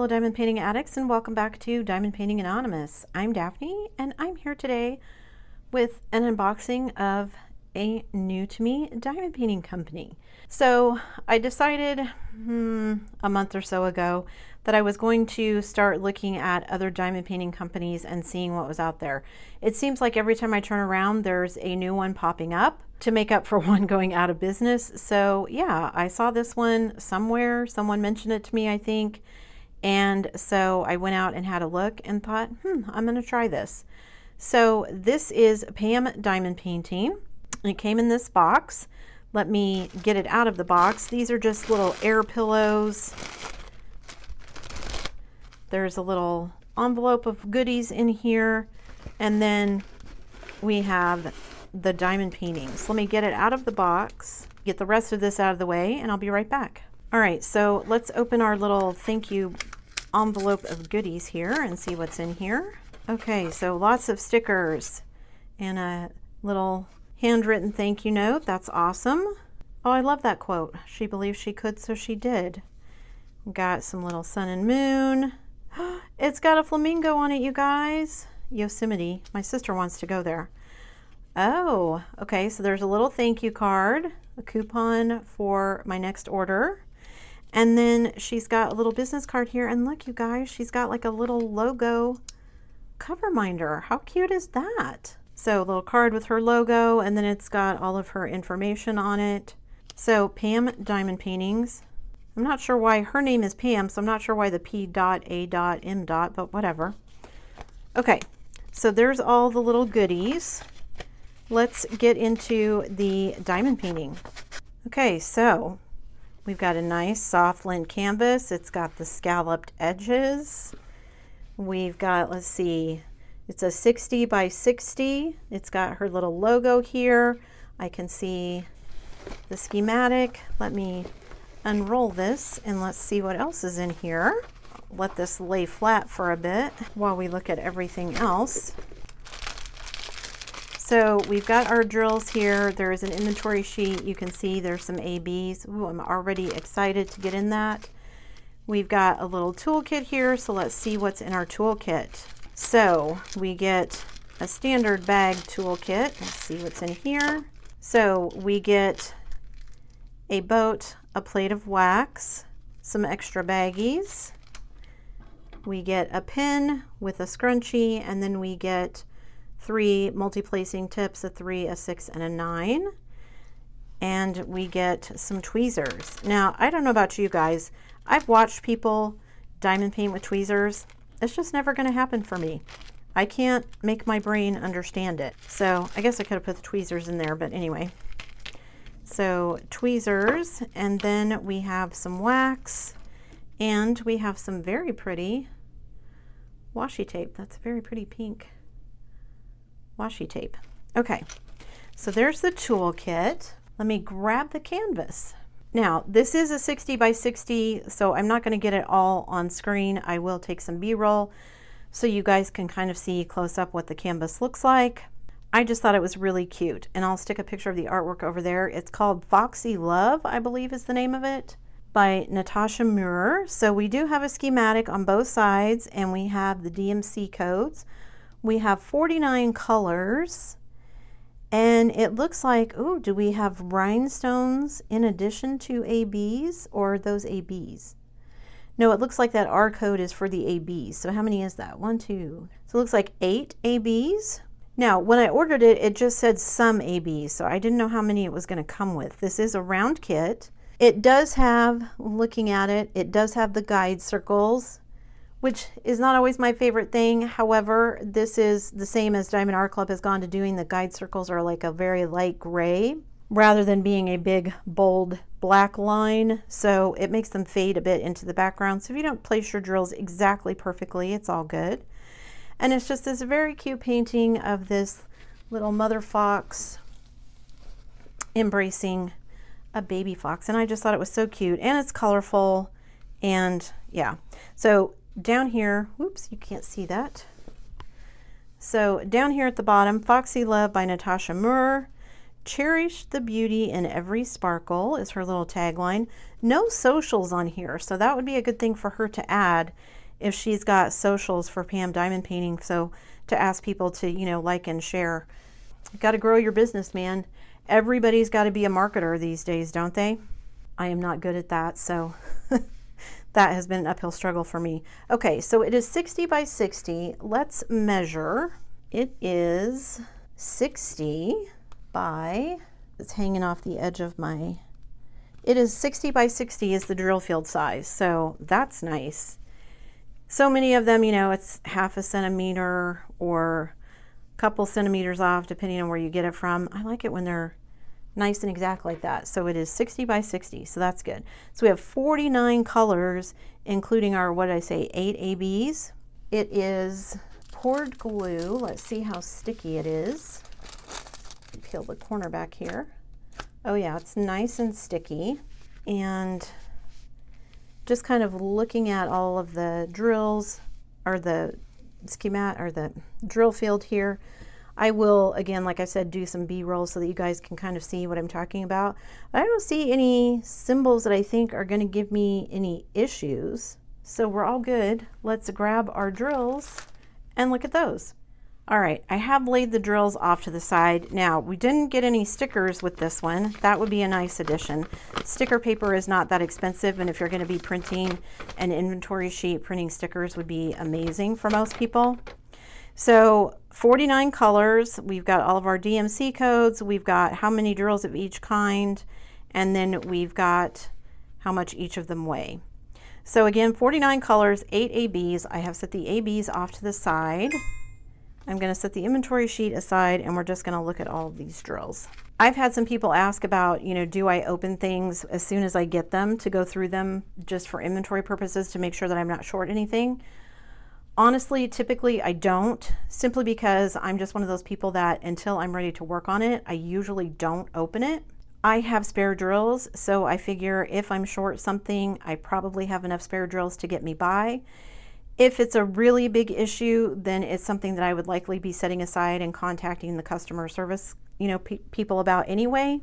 fellow diamond painting addicts, and welcome back to Diamond Painting Anonymous. I'm Daphne, and I'm here today with an unboxing of a new to me diamond painting company. So I decided a month or so ago that I was going to start looking at other diamond painting companies and seeing what was out there. It seems like every time I turn around, there's a new one popping up to make up for one going out of business. So yeah, I saw this one somewhere. Someone mentioned it to me, I think. And so I went out and had a look and thought, I'm going to try this. So this is Pam Diamond Painting. It came in this box. Let me get it out of the box. These are just little air pillows. There's a little envelope of goodies in here. And then we have the diamond paintings. Let me get it out of the box, get the rest of this out of the way, and I'll be right back. All right, so let's open our little thank you envelope of goodies here and see what's in here. Okay, so lots of stickers and a little handwritten thank you note. That's awesome. Oh, I love that quote. She believed she could, so she did. Got some little sun and moon. It's got a flamingo on it, you guys. Yosemite. My sister wants to go there. Oh, okay, so there's a little thank you card, a coupon for my next order. And then she's got a little business card here. And look, you guys, she's got like a little logo cover minder. How cute is that? So a little card with her logo, and then it's got all of her information on it. So Pam Diamond Paintings. I'm not sure why her name is Pam, so I'm not sure why the P.A.M. but whatever. Okay, so there's all the little goodies. Let's get into the diamond painting. Okay, so we've got a nice soft lint canvas. It's got the scalloped edges. We've got, let's see, it's a 60 by 60. It's got her little logo here. I can see the schematic. Let me unroll this and let's see what else is in here. Let this lay flat for a bit while we look at everything else. So we've got our drills here. There is an inventory sheet. You can see there's some ABs. Ooh, I'm already excited to get in that. We've got a little toolkit here, so let's see what's in our toolkit. So we get a standard bag toolkit. Let's see what's in here. So we get a boat, a plate of wax, some extra baggies. We get a pin with a scrunchie, and then we get 3 multi-placing tips, a 3, a 6, and a 9. And we get some tweezers. Now, I don't know about you guys. I've watched people diamond paint with tweezers. It's just never going to happen for me. I can't make my brain understand it. So I guess I could have put the tweezers in there, but anyway. So tweezers, and then we have some wax, and we have some very pretty washi tape. That's very pretty pink washi tape. Okay, so there's the toolkit. Let me grab the canvas. Now, this is a 60 by 60, so I'm not going to get it all on screen. I will take some B-roll so you guys can kind of see close up what the canvas looks like. I just thought it was really cute, and I'll stick a picture of the artwork over there. It's called Foxy Love, I believe is the name of it, by Natasha Muir. So we do have a schematic on both sides, and we have the DMC codes. We have 49 colors, and it looks like, ooh, do we have rhinestones in addition to ABs, or are those ABs? No, it looks like that R code is for the ABs. So how many is that? 1, 2. So it looks like 8 ABs. Now, when I ordered it, it just said some ABs, so I didn't know how many it was going to come with. This is a round kit. It does have, looking at it, it does have the guide circles, which is not always my favorite thing. However, this is the same as Diamond Art Club has gone to doing. The guide circles are like a very light gray rather than being a big, bold black line. So it makes them fade a bit into the background. So if you don't place your drills exactly perfectly, it's all good. And it's just this very cute painting of this little mother fox embracing a baby fox. And I just thought it was so cute, and it's colorful, and yeah. So down here, whoops, you can't see that. So down here at the bottom, Foxy Love by Natasha Muir. Cherish the beauty in every sparkle is her little tagline. No socials on here, so that would be a good thing for her to add if she's got socials for Pam Diamond Painting, so to ask people to, you know, like and share. Got to grow your business, man. Everybody's got to be a marketer these days, don't they? I am not good at that, so that has been an uphill struggle for me. Okay, so it is 60 by 60. Let's measure. It is 60 by, it's hanging off the edge of my, it is 60 by 60 is the drill field size, so that's nice. So many of them, you know, it's half a centimeter or a couple centimeters off depending on where you get it from. I like it when they're nice and exact like that. So it is 60 by 60, so that's good. So we have 49 colors, including our, what did I say, 8 ABs. It is poured glue. Let's see how sticky it is. Peel the corner back here. Oh yeah, it's nice and sticky. And just kind of looking at all of the drills, or the schematic, or the drill field here. I will, again, like I said, do some B-roll so that you guys can kind of see what I'm talking about. But I don't see any symbols that I think are going to give me any issues. So we're all good. Let's grab our drills and look at those. All right, I have laid the drills off to the side. Now, we didn't get any stickers with this one. That would be a nice addition. Sticker paper is not that expensive, and if you're going to be printing an inventory sheet, printing stickers would be amazing for most people. So 49 colors, we've got all of our DMC codes, we've got how many drills of each kind, and then we've got how much each of them weigh. So again, 49 colors, 8 ABs. I have set the ABs off to the side. I'm going to set the inventory sheet aside, and we're just going to look at all of these drills. I've had some people ask about, you know, do I open things as soon as I get them to go through them just for inventory purposes to make sure that I'm not short anything? Honestly, typically I don't, simply because I'm just one of those people that until I'm ready to work on it, I usually don't open it. I have spare drills, so I figure if I'm short something, I probably have enough spare drills to get me by. If it's a really big issue, then it's something that I would likely be setting aside and contacting the customer service, you know, people about anyway.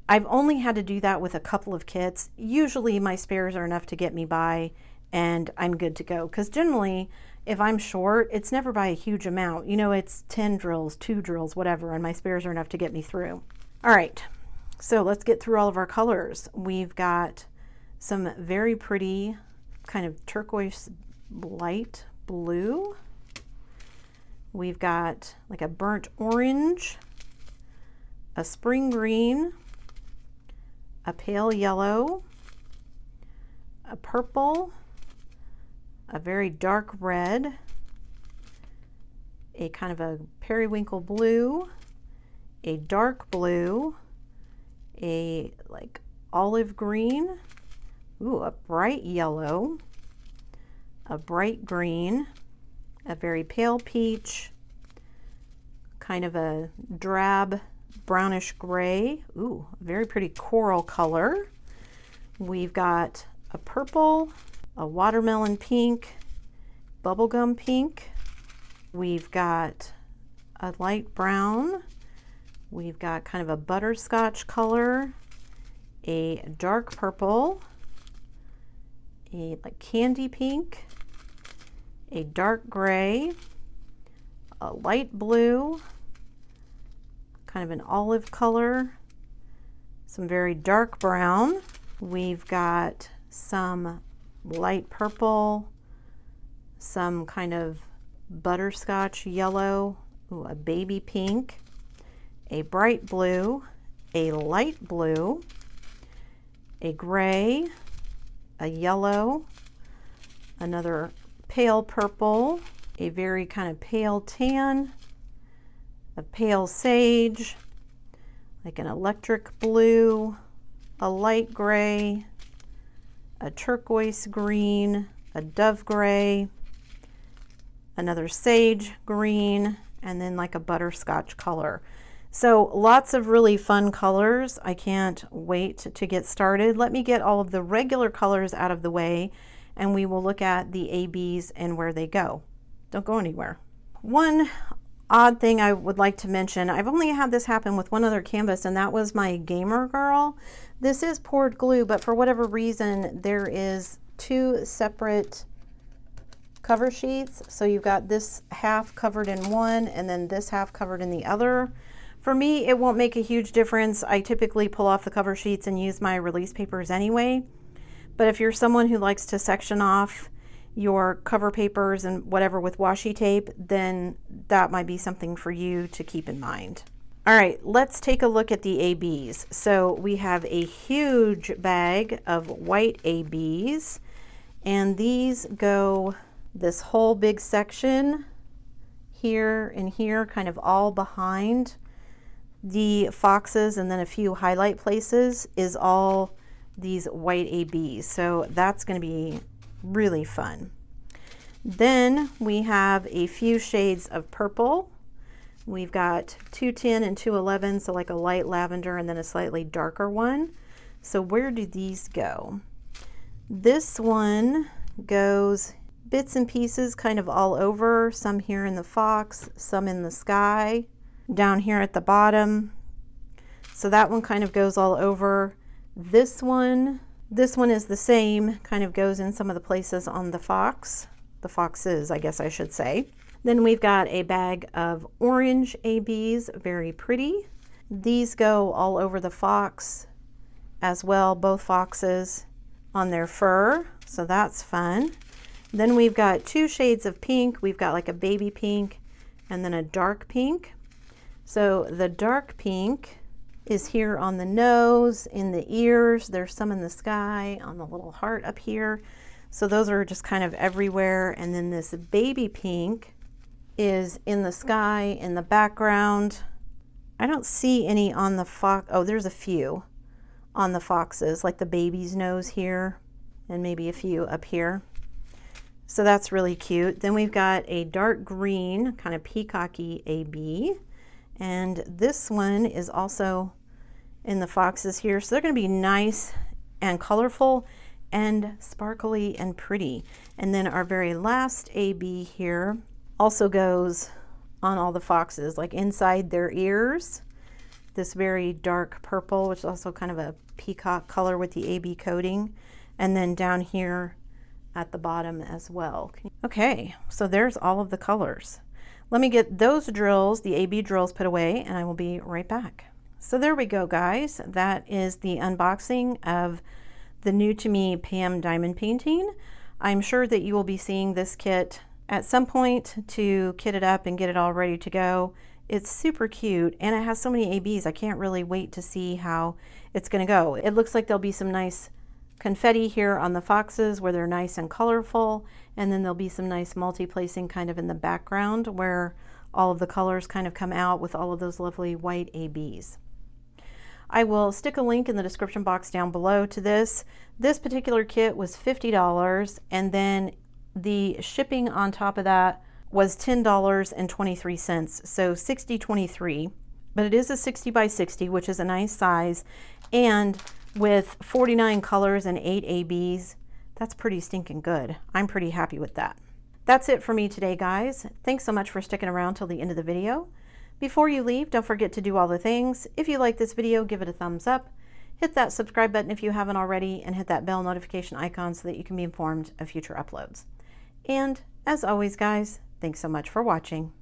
I've only had to do that with a couple of kits. Usually my spares are enough to get me by and I'm good to go. Because generally, if I'm short, it's never by a huge amount. You know, it's 10 drills, 2 drills, whatever, and my spares are enough to get me through. All right, so let's get through all of our colors. We've got some very pretty kind of turquoise light blue. We've got like a burnt orange, a spring green, a pale yellow, a purple, a very dark red, a kind of a periwinkle blue, a dark blue, a like olive green, ooh, a bright yellow, a bright green, a very pale peach, kind of a drab brownish gray, ooh, a very pretty coral color. We've got a purple, a watermelon pink, bubblegum pink. We've got a light brown. We've got kind of a butterscotch color, a dark purple, a like candy pink, a dark gray, a light blue, kind of an olive color, some very dark brown. We've got some light purple, some kind of butterscotch yellow, ooh, a baby pink, a bright blue, a light blue, a gray, a yellow, another pale purple, a very kind of pale tan, a pale sage, like an electric blue, a light gray, a turquoise green, a dove gray, another sage green, and then like a butterscotch color. So lots of really fun colors. I can't wait to get started. Let me get all of the regular colors out of the way and we will look at the ABs and where they go. Don't go anywhere. One odd thing I would like to mention, I've only had this happen with one other canvas, and that was my Gamer Girl. This is poured glue, but for whatever reason, there is two separate cover sheets. So you've got this half covered in one and then this half covered in the other. For me, it won't make a huge difference. I typically pull off the cover sheets and use my release papers anyway. But if you're someone who likes to section off your cover papers and whatever with washi tape, then that might be something for you to keep in mind. All right, let's take a look at the ABs. So we have a huge bag of white ABs, and these go this whole big section here and here, kind of all behind the foxes, and then a few highlight places is all these white ABs. So that's going to be really fun. Then we have a few shades of purple. We've got 210 and 211, so like a light lavender and then a slightly darker one. So where do these go? This one goes bits and pieces kind of all over, some here in the fox, some in the sky, down here at the bottom. So that one kind of goes all over. This one is the same, kind of goes in some of the places on the foxes, I guess I should say. Then we've got a bag of orange ABs, very pretty. These go all over the fox as well, both foxes on their fur, so that's fun. Then we've got two shades of pink. We've got like a baby pink and then a dark pink. So the dark pink is here on the nose, in the ears. There's some in the sky, on the little heart up here. So those are just kind of everywhere. And then this baby pink is in the sky, in the background. I don't see any on the fox. Oh, there's a few on the foxes, like the baby's nose here, and maybe a few up here. So that's really cute. Then we've got a dark green, kind of peacocky AB. And this one is also in the foxes here. So they're going to be nice and colorful and sparkly and pretty. And then our very last AB here also goes on all the foxes, like inside their ears. This very dark purple, which is also kind of a peacock color with the AB coating. And then down here at the bottom as well. Okay, so there's all of the colors. Let me get those drills, the AB drills, put away, and I will be right back. So there we go, guys. That is the unboxing of the new to me Pam diamond painting. I'm sure that you will be seeing this kit at some point to kit it up and get it all ready to go. It's super cute, and it has so many ABs. I can't really wait to see how it's going to go. It looks like there'll be some nice confetti here on the foxes where they're nice and colorful, and then there'll be some nice multi-placing kind of in the background where all of the colors kind of come out with all of those lovely white ABs. I will stick a link in the description box down below to this. This particular kit was $50, and then the shipping on top of that was $10.23, so $60.23. But it is a 60 by 60, which is a nice size, and with 49 colors and 8 ABs, that's pretty stinking good. I'm pretty happy with that. That's it for me today, guys. Thanks so much for sticking around till the end of the video. Before you leave, don't forget to do all the things. If you like this video, give it a thumbs up. Hit that subscribe button if you haven't already, and hit that bell notification icon so that you can be informed of future uploads. And as always, guys, thanks so much for watching.